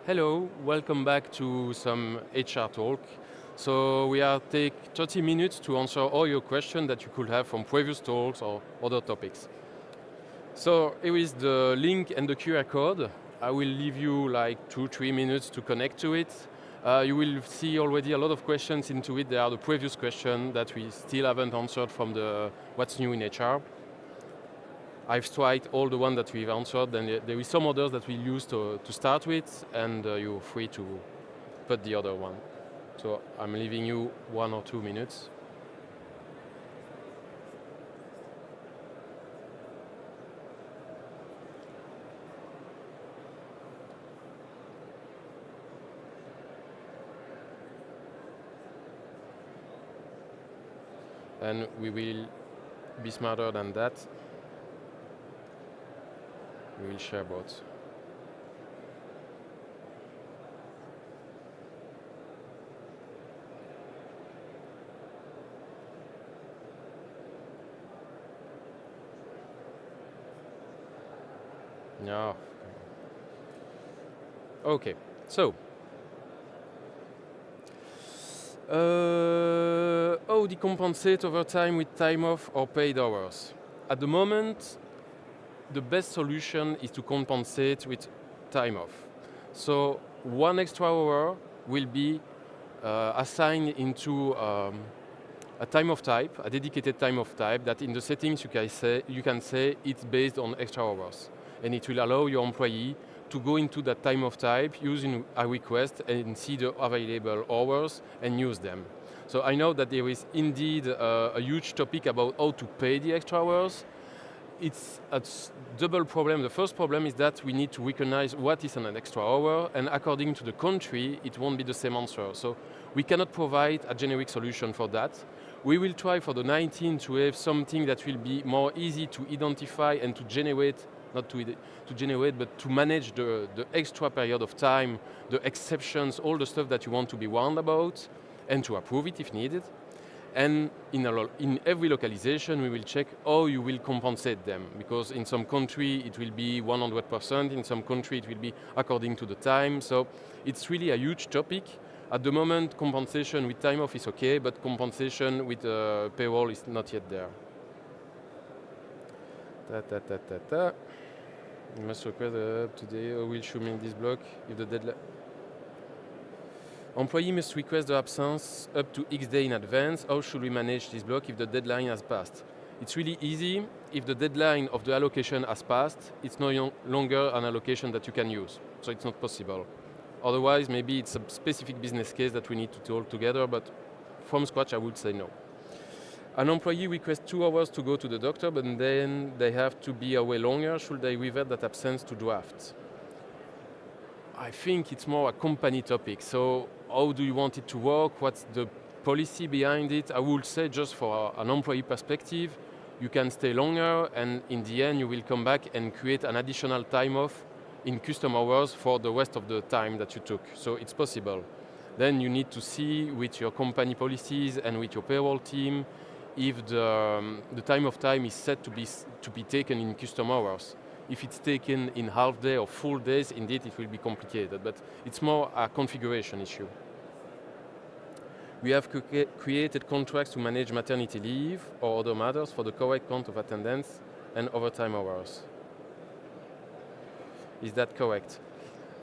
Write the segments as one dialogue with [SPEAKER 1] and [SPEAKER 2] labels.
[SPEAKER 1] Hello, welcome back to some HR talk. So we are take 30 minutes to answer all your questions that you could have from previous talks or other topics. So here is the link and the QR code. I will leave you like 2-3 minutes to connect to it. You will see already a lot of questions into it. They are the previous questions that we still haven't answered from the What's New in HR. I've tried all the ones that we've answered, and there is some others that we'll use to start with, and you're free to put the other one. So I'm leaving you 1 or 2 minutes. And we will be smarter than that. We will share both. Yeah. Okay, so. How decompensate overtime with time off or paid hours? At the moment, the best solution is to compensate with time off. So 1 extra hour will be assigned into a time of type, a dedicated time of type that in the settings you can say it's based on extra hours. And it will allow your employee to go into that time of type using a request and see the available hours and use them. So I know that there is indeed a huge topic about how to pay the extra hours. It's a double problem. The first problem is that we need to recognize what is an extra hour, and according to the country, it won't be the same answer. So we cannot provide a generic solution for that. We will try for the 19 to have something that will be more easy to identify and to generate, not to generate, but to manage the extra period of time, the exceptions, all the stuff that you want to be warned about, and to approve it if needed. And in every localization, we will check how you will compensate them, because in some country it will be 100%, in some country it will be according to the time. So it's really a huge topic. At the moment, compensation with time off is okay, but compensation with payroll is not yet there. You must request today or will show me this block if the deadline. Employee must request the absence up to X day in advance. How should we manage this block if the deadline has passed? It's really easy. If the deadline of the allocation has passed, it's no longer an allocation that you can use. So it's not possible. Otherwise, maybe it's a specific business case that we need to talk together, but from scratch, I would say no. An employee requests 2 hours to go to the doctor, but then they have to be away longer. Should they revert that absence to draft? I think it's more a company topic. So how do you want it to work? What's the policy behind it? I would say just for an employee perspective, you can stay longer, and in the end you will come back and create an additional time off in custom hours for the rest of the time that you took. So it's possible. Then you need to see with your company policies and with your payroll team if the time of time is set to be taken in custom hours. If it's taken in half day or full days, indeed it will be complicated, but it's more a configuration issue. We have created contracts to manage maternity leave or other matters for the correct count of attendance and overtime hours. Is that correct?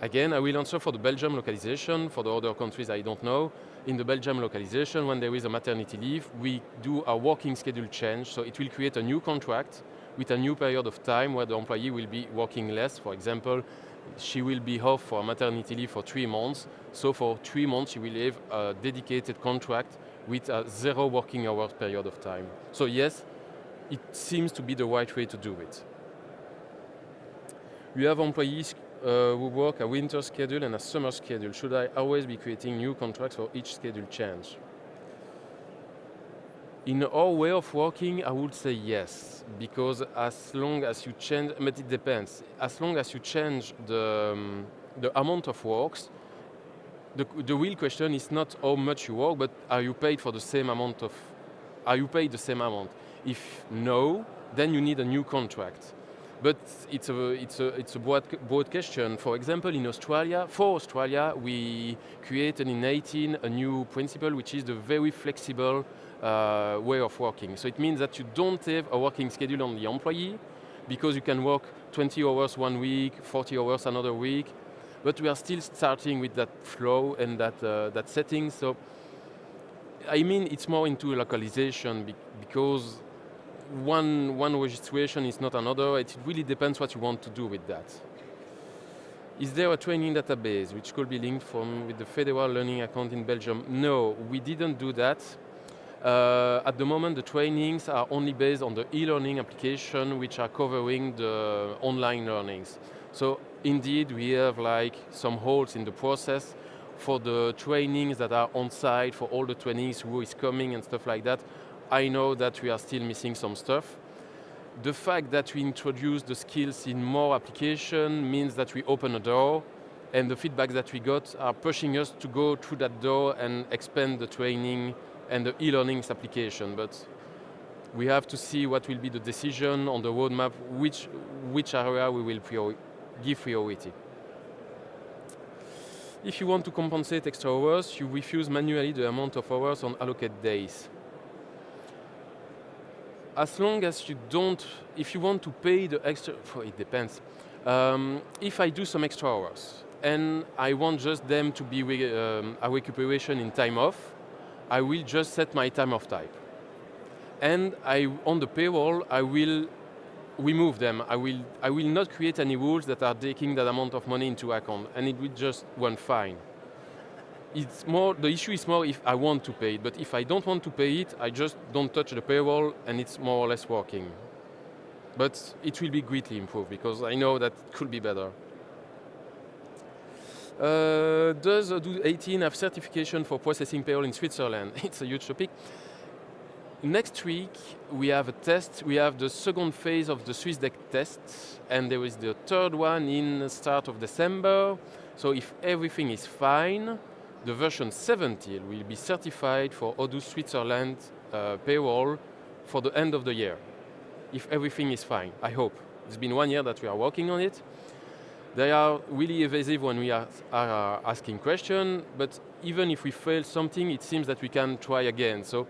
[SPEAKER 1] Again, I will answer for the Belgium localization. For the other countries, I don't know. In the Belgium localization, when there is a maternity leave, we do a working schedule change, so it will create a new contract with a new period of time where the employee will be working less. For example, she will be off for maternity leave for 3 months. So for 3 months, she will have a dedicated contract with a 0 working hours period of time. So yes, it seems to be the right way to do it. We have employees who work a winter schedule and a summer schedule. Should I always be creating new contracts for each schedule change? In our way of working, I would say yes, because as long as you change, but it depends. As long as you change the amount of works, the real question is not how much you work, but are you paid for the same amount are you paid the same amount? If no, then you need a new contract. But it's a broad question. For example, in Australia, for Australia, we created in 18 a new principle, which is the very flexible way of working. So it means that you don't have a working schedule on the employee, because you can work 20 hours one week, 40 hours another week, but we are still starting with that flow and that setting. So I mean, it's more into localization because one registration is not another. It really depends what you want to do with that. Is there a training database which could be linked with the federal learning account in Belgium? No, we didn't do that. At the moment, the trainings are only based on the e-learning application, which are covering the online learnings. So indeed, we have like some holes in the process for the trainings that are on site, for all the trainings, who is coming and stuff like that. I know that we are still missing some stuff. The fact that we introduce the skills in more application means that we open a door, and the feedback that we got are pushing us to go through that door and expand the training and the e-learning application. But we have to see what will be the decision on the roadmap, which area we will give priority. If you want to compensate extra hours, you refuse manually the amount of hours on allocated days. As long as you don't, if you want to pay the extra, it depends. If I do some extra hours and I want just them to be a recuperation in time off, I will just set my time off type. And on the payroll, I will remove them. I will not create any rules that are taking that amount of money into account, and it will just run fine. The issue is more if I want to pay it, but if I don't want to pay it, I just don't touch the payroll and it's more or less working. But it will be greatly improved because I know that it could be better. Does Odoo 18 have certification for processing payroll in Switzerland? It's a huge topic. Next week, we have a test. We have the second phase of the Swiss Deck test, and there is the third one in the start of December. So if everything is fine, the version 17 will be certified for Odoo Switzerland payroll for the end of the year. If everything is fine, I hope. It's been 1 year that we are working on it. They are really evasive when we are asking questions, but even if we fail something, it seems that we can try again. So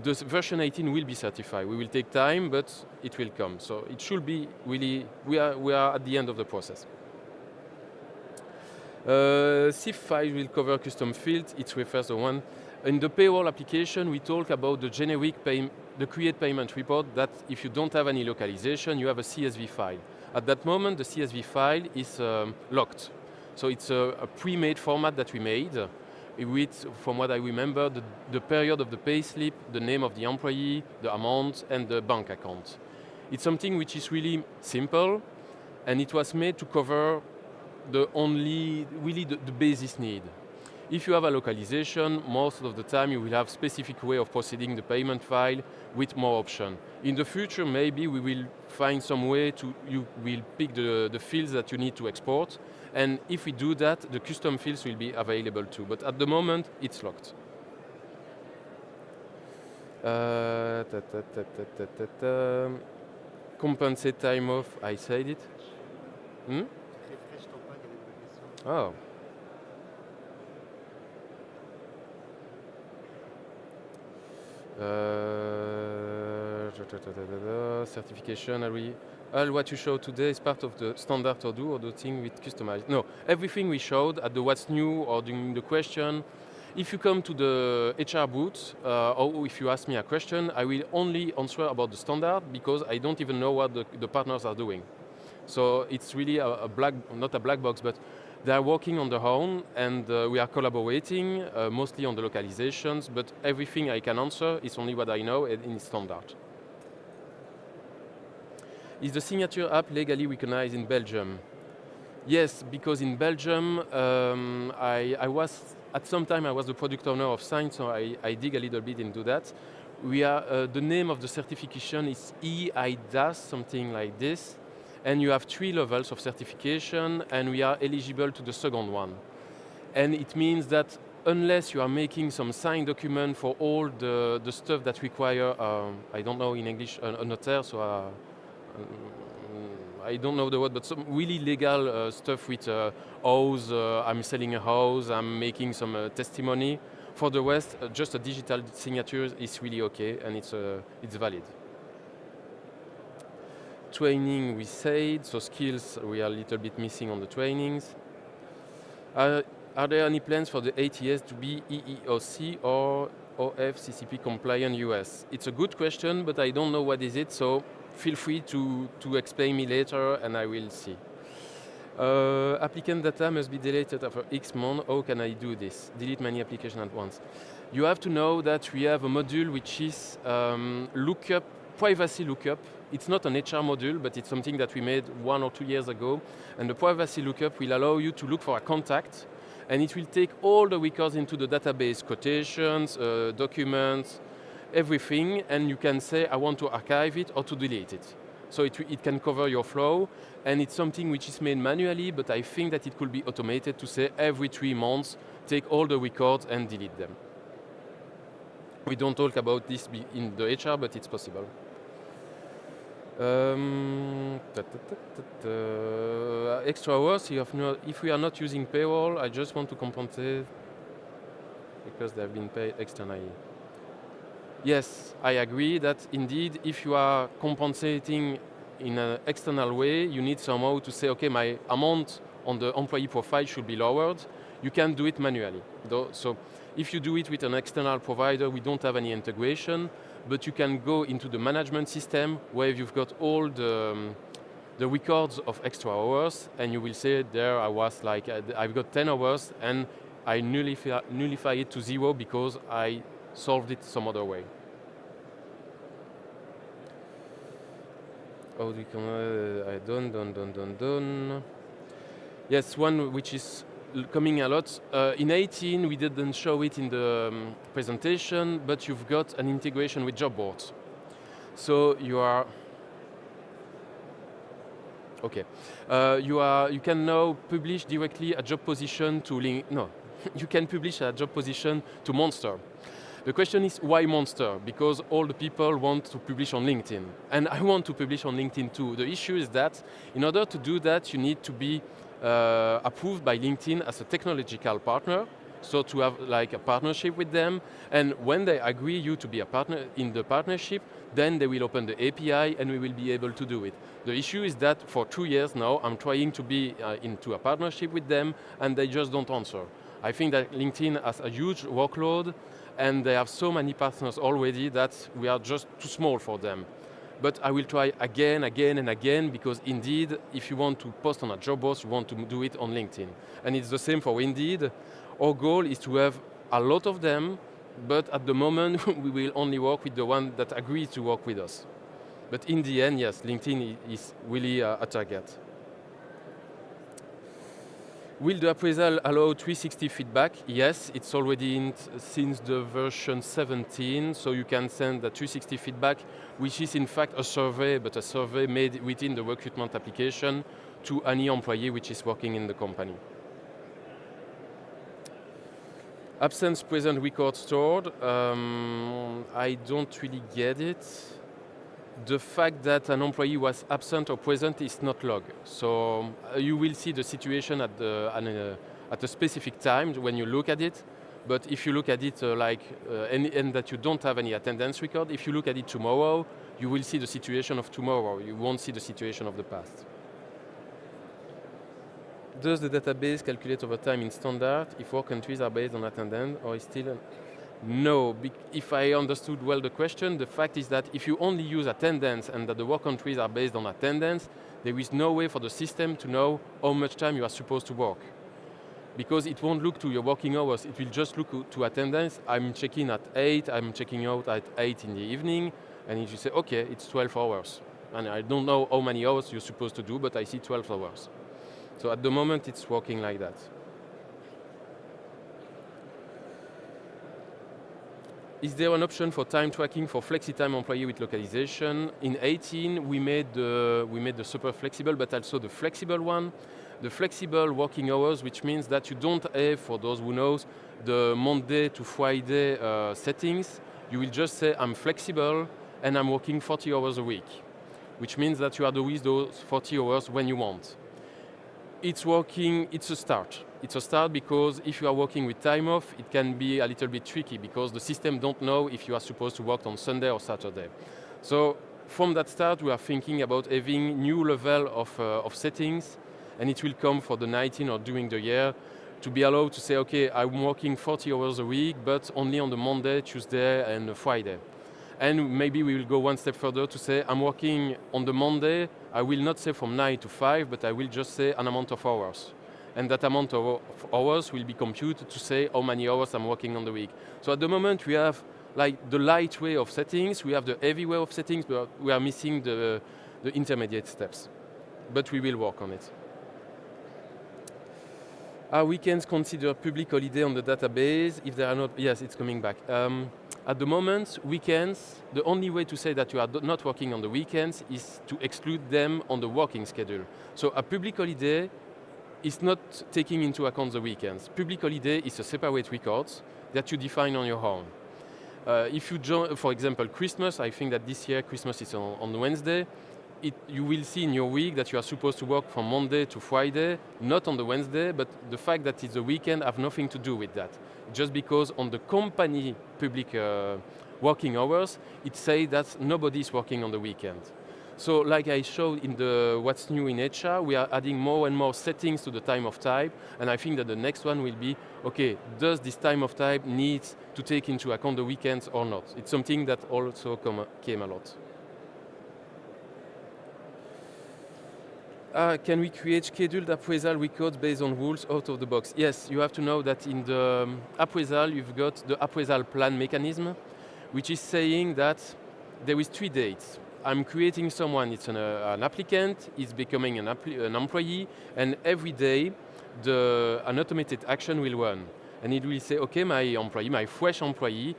[SPEAKER 1] the version 18 will be certified. We will take time, but it will come. So it should be really, we are at the end of the process. CIF5 will cover custom fields. It refers to one. In the payroll application, we talk about the generic the create payment report, that if you don't have any localization, you have a CSV file. At that moment, the CSV file is locked. So it's a pre-made format that we made with, from what I remember, the period of the payslip, the name of the employee, the amount, and the bank account. It's something which is really simple, and it was made to cover the basis need. If you have a localization, most of the time you will have specific way of processing the payment file with more options. In the future, maybe we will find some way you will pick the fields that you need to export, and if we do that, the custom fields will be available too. But at the moment, it's locked. Compensate time off, I said it. Oh. Certification, all what you showed today is part of the standard Odoo or the thing with customized. No, everything we showed at the what's new or during the question. If you come to the HR booth or if you ask me a question, I will only answer about the standard because I don't even know what the partners are doing. So it's really not a black box, but they are working on their own, and we are collaborating, mostly on the localizations, but everything I can answer is only what I know and in standard. Is the signature app legally recognized in Belgium? Yes, because in Belgium, at some time I was the product owner of Sign, so I dig a little bit into that. The name of the certification is EIDAS, something like this. And you have 3 levels of certification, and we are eligible to the second one. And it means that unless you are making some signed document for all the stuff that require, I don't know in English, a notaire, so I don't know the word, but some really legal stuff with house, I'm selling a house, I'm making some testimony. For the rest, just a digital signature is really okay, and it's valid. Training we said, so skills we are a little bit missing on the trainings. Are there any plans for the ATS to be EEOC or OFCCP compliant US? It's a good question, but I don't know what is it, so feel free to explain me later and I will see. Applicant data must be deleted after X months. How can I do this? Delete many applications at once. You have to know that we have a module which is lookup, privacy lookup. It's not an HR module, but it's something that we made 1 or 2 years ago. And the privacy lookup will allow you to look for a contact, and it will take all the records into the database, quotations, documents, everything, and you can say, I want to archive it or to delete it. So it can cover your flow, and it's something which is made manually, but I think that it could be automated to say every 3 months, take all the records and delete them. We don't talk about this in the HR, but it's possible. Extra hours, if we are not using payroll, I just want to compensate because they have been paid externally. Yes, I agree that indeed, if you are compensating in an external way, you need somehow to say, okay, my amount on the employee profile should be lowered. You can do it manually. So if you do it with an external provider, we don't have any integration, but you can go into the management system where you've got all the records of extra hours, and you will say there I was like, I've got 10 hours and I nullify it to 0 because I solved it some other way. Oh, we can, done. Yes, one which is coming a lot. In 18, we didn't show it in the presentation, but you've got an integration with job boards. So you are, okay. You can now publish directly a job position to you can publish a job position to Monster. The question is, why Monster? Because all the people want to publish on LinkedIn. And I want to publish on LinkedIn too. The issue is that in order to do that, you need to be approved by LinkedIn as a technological partner, so to have like a partnership with them. And when they agree you to be a partner in the partnership, then they will open the API and we will be able to do it. The issue is that for 2 years now, I'm trying to be into a partnership with them and they just don't answer. I think that LinkedIn has a huge workload and they have so many partners already that we are just too small for them. But I will try again and again, because indeed, if you want to post on a job board, you want to do it on LinkedIn. And it's the same for Indeed. Our goal is to have a lot of them, but at the moment, we will only work with the one that agrees to work with us. But in the end, yes, LinkedIn is really a target. Will the appraisal allow 360 feedback? Yes, it's already in since the version 17, so you can send the 360 feedback, which is in fact a survey, but a survey made within the recruitment application to any employee which is working in the company. Absence, present, record stored. I don't really get it. The fact that an employee was absent or present is not logged. So you will see the situation at a specific time when you look at it. But if you look at it and that you don't have any attendance record, if you look at it tomorrow, you will see the situation of tomorrow. You won't see the situation of the past. Does the database calculate over time in standard if work countries are based on attendance, or is still? No, if I understood well the question, the fact is that if you only use attendance and that the work countries are based on attendance, there is no way for the system to know how much time you are supposed to work. Because it won't look to your working hours, it will just look to attendance. I'm checking at 8, I'm checking out at 8 in the evening, and if you say, okay, it's 12 hours. And I don't know how many hours you're supposed to do, but I see 12 hours. So at the moment, it's working like that. Is there an option for time tracking for flexi-time employee with localization? In 18, we made the super flexible, but also the flexible one. The flexible working hours, which means that you don't have, for those who knows, the Monday to Friday settings. You will just say, I'm flexible and I'm working 40 hours a week. which means that you are with those 40 hours when you want. It's working, it's a start. It's a start because if you are working with time off, it can be a little bit tricky because the system don't know if you are supposed to work on Sunday or Saturday. So from that start, we are thinking about having new level of settings, and it will come for the 19 or during the year to be allowed to say, okay, I'm working 40 hours a week, but only on the Monday, Tuesday, and Friday. And maybe we will go one step further to say, I'm working on the Monday, I will not say from 9 to 5, but I will just say an amount of hours. And that amount of hours will be computed to say how many hours I'm working on the week. So at the moment we have like the light way of settings, we have the heavy way of settings, but we are missing the intermediate steps. But we will work on it. Are weekends considered public holiday on the database? If they are not, yes, it's coming back. At the moment, weekends, the only way to say that you are not working on the weekends is to exclude them on the working schedule. So a public holiday is not taking into account the weekends. Public holiday is a separate record that you define on your own. If you join, for example, Christmas, I think that this year Christmas is on Wednesday, you will see in your week that you are supposed to work from Monday to Friday, not on the Wednesday, but the fact that it's a weekend have nothing to do with that. Just because on the company public working hours, it says that nobody is working on the weekend. So like I showed in the What's New in HR, we are adding more and more settings to the time of type, and I think that the next one will be, okay, does this time of type need to take into account the weekends or not? It's something that also came a lot. Can we create scheduled appraisal records based on rules out of the box? Yes, you have to know that in the appraisal, you've got the appraisal plan mechanism, which is saying that there is 3 dates. I'm creating someone, it's an applicant, it's becoming an employee, and every day an automated action will run. And it will say, okay, my employee, my fresh employee,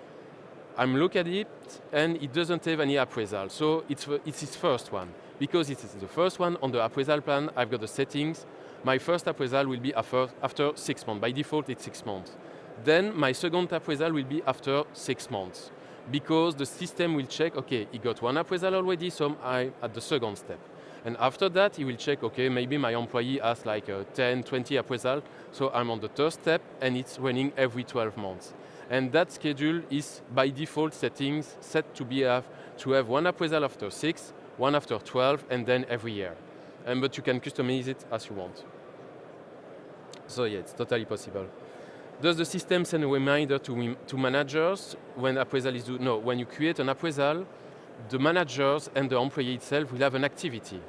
[SPEAKER 1] I'm looking at it, and it doesn't have any appraisal. So it's his first one. Because it is the first one on the appraisal plan, I've got the settings. My first appraisal will be after 6 months. By default, it's 6 months. Then my second appraisal will be after 6 months. Because the system will check, okay, he got one appraisal already, so I'm at the second step. And after that, he will check, okay, maybe my employee has like 10, 20 appraisal, so I'm on the third step, and it's running every 12 months. And that schedule is, by default settings, set to have one appraisal after 6, one after 12, and then every year. But you can customize it as you want. So yeah, it's totally possible. Does the system send a reminder to managers when appraisal is due? No, when you create an appraisal, the managers and the employee itself will have an activity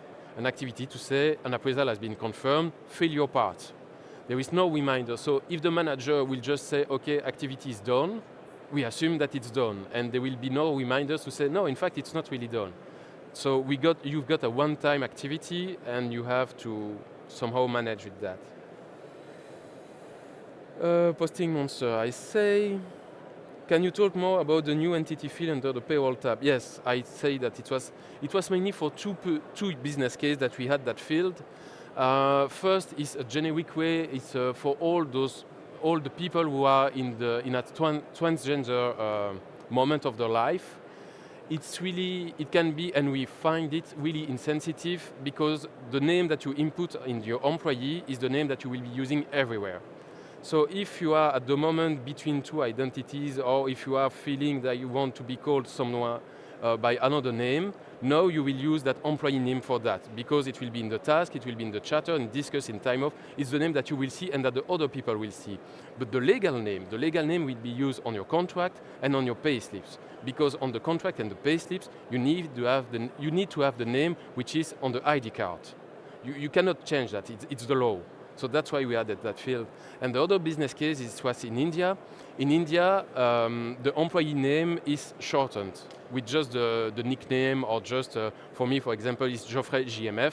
[SPEAKER 1] to say an appraisal has been confirmed, fill your part. There is no reminder. So if the manager will just say, okay, activity is done, we assume that it's done, and there will be no reminders to say, no, in fact, it's not really done. So you've got a one-time activity, and you have to somehow manage with that. Posting monster, I say. Can you talk more about the new entity field under the payroll tab? Yes, I say that it was mainly for two business cases that we had that field. First is a generic way. It's for all the people who are in a transgender moment of their life. It can be, and we find it really insensitive because the name that you input in your employee is the name that you will be using everywhere. So if you are at the moment between two identities, or if you are feeling that you want to be called someone by another name, now you will use that employee name for that, because it will be in the task, it will be in the chatter, and discuss in time off. It's the name that you will see and that the other people will see. But the legal name will be used on your contract and on your pay slips, because on the contract and the pay slips, you need to have the name which is on the ID card. You cannot change that, it's the law. So that's why we added that field. And the other business case was in India. In India, the employee name is shortened with just the nickname, or just, for me, for example, it's Geoffrey GMF.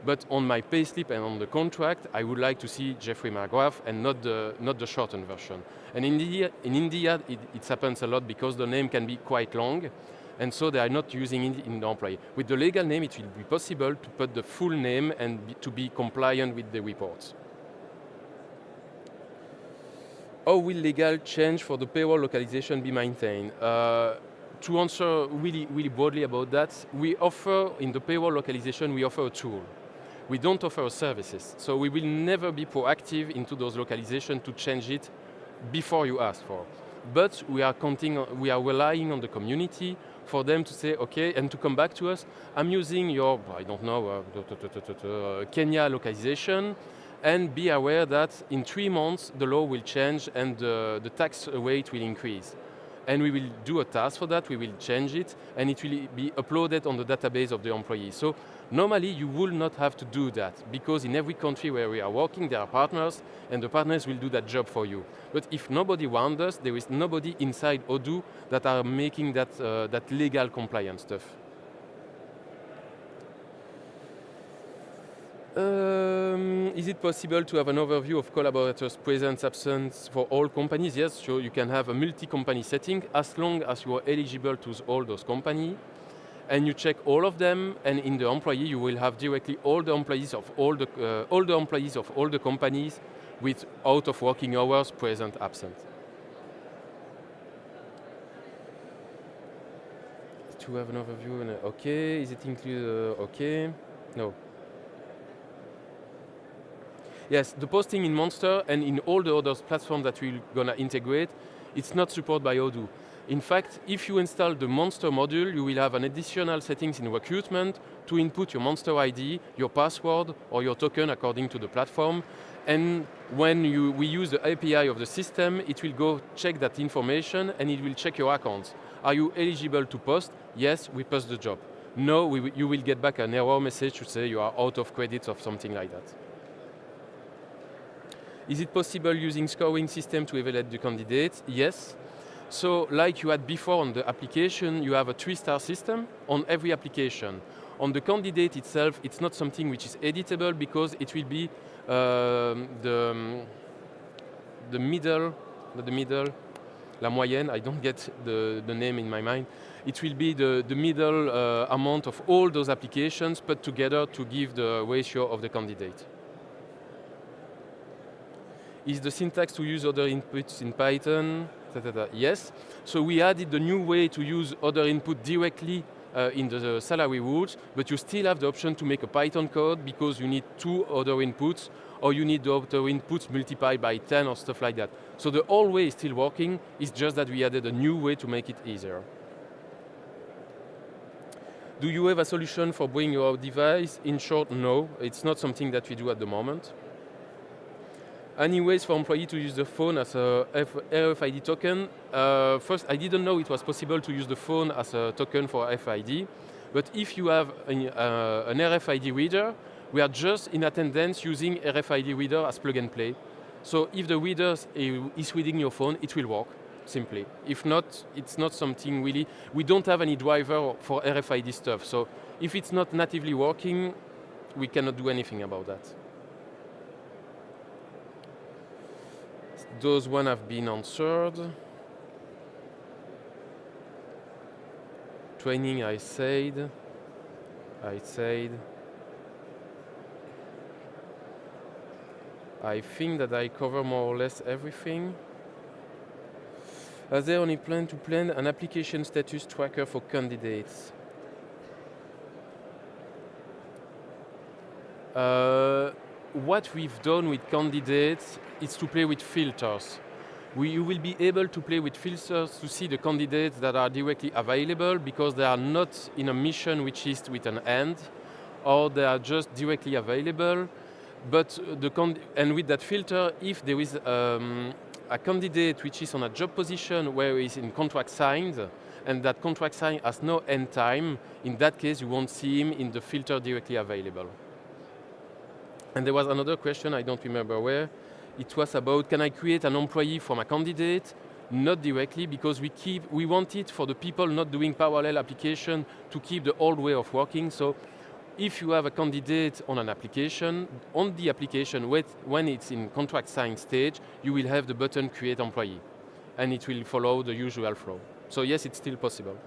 [SPEAKER 1] But on my payslip and on the contract, I would like to see Jeffrey McGrath and not the shortened version. And in India, it happens a lot because the name can be quite long. And so they are not using it in the employee. With the legal name, it will be possible to put the full name and to be compliant with the reports. How will legal change for the payroll localization be maintained? to answer really broadly about that, we offer, in the payroll localization, we offer a tool. We don't offer services, so we will never be proactive into those localizations to change it before you ask for. But we are relying on the community for them to say, okay, and to come back to us, I'm using your, I don't know, Kenya localization, and be aware that in 3 months the law will change and the tax rate will increase. And we will do a task for that, we will change it, and it will be uploaded on the database of the employee. So normally you will not have to do that, because in every country where we are working, there are partners, and the partners will do that job for you. But if nobody wants us, there is nobody inside Odoo that are making that legal compliance stuff. Is it possible to have an overview of collaborators' presence, absence for all companies? Yes, so you can have a multi-company setting as long as you are eligible to all those companies. And you check all of them, and in the employee you will have directly all the employees of all the companies with out of working hours, present, absent. To have an overview, okay. Is it included? Okay, no. Yes, the posting in Monster and in all the other platforms that we're gonna integrate, it's not supported by Odoo. In fact, if you install the Monster module, you will have an additional settings in recruitment to input your Monster ID, your password, or your token according to the platform. And when we use the API of the system, it will go check that information and it will check your accounts. Are you eligible to post? Yes, we post the job. No, you will get back an error message to say you are out of credits or something like that. Is it possible using scoring system to evaluate the candidates? Yes. So like you had before on the application, you have a 3-star system on every application. On the candidate itself, it's not something which is editable because it will be the middle, la moyenne, I don't get the name in my mind. It will be the middle amount of all those applications put together to give the ratio of the candidate. Is the syntax to use other inputs in Python? Yes. So we added the new way to use other input directly in the salary rules, but you still have the option to make a Python code because you need 2 other inputs, or you need the other inputs multiplied by 10 or stuff like that. So the old way is still working, it's just that we added a new way to make it easier. Do you have a solution for bring your device? In short, no. It's not something that we do at the moment. Any ways for employee to use the phone as a RFID token? First, I didn't know it was possible to use the phone as a token for RFID, but if you have an RFID reader, we are just in attendance using RFID reader as plug and play. So if the reader is reading your phone, it will work, simply. If not, it's not something really, we don't have any driver for RFID stuff, so if it's not natively working, we cannot do anything about that. Those one have been answered. Training, I said. I think that I cover more or less everything. Are there any plan to plan an application status tracker for candidates? What we've done with candidates is to play with filters. You will be able to play with filters to see the candidates that are directly available because they are not in a mission which is with an end, or they are just directly available. But and with that filter, if there is a candidate which is on a job position where he is in contract signed, and that contract sign has no end time, in that case you won't see him in the filter directly available. And there was another question, I don't remember where. It was about, can I create an employee from a candidate? Not directly, because we want it for the people not doing parallel application to keep the old way of working. So if you have a candidate on an application, on the application, when it's in contract sign stage, you will have the button create employee. And it will follow the usual flow. So yes, it's still possible.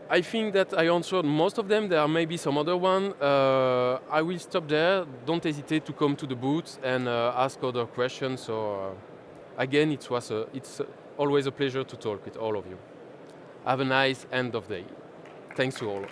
[SPEAKER 1] I think that I answered most of them. There are maybe some other one. I will stop there. Don't hesitate to come to the booth and ask other questions. So again, it's Always a pleasure to talk with all of you. Have a nice end of day. Thanks to all.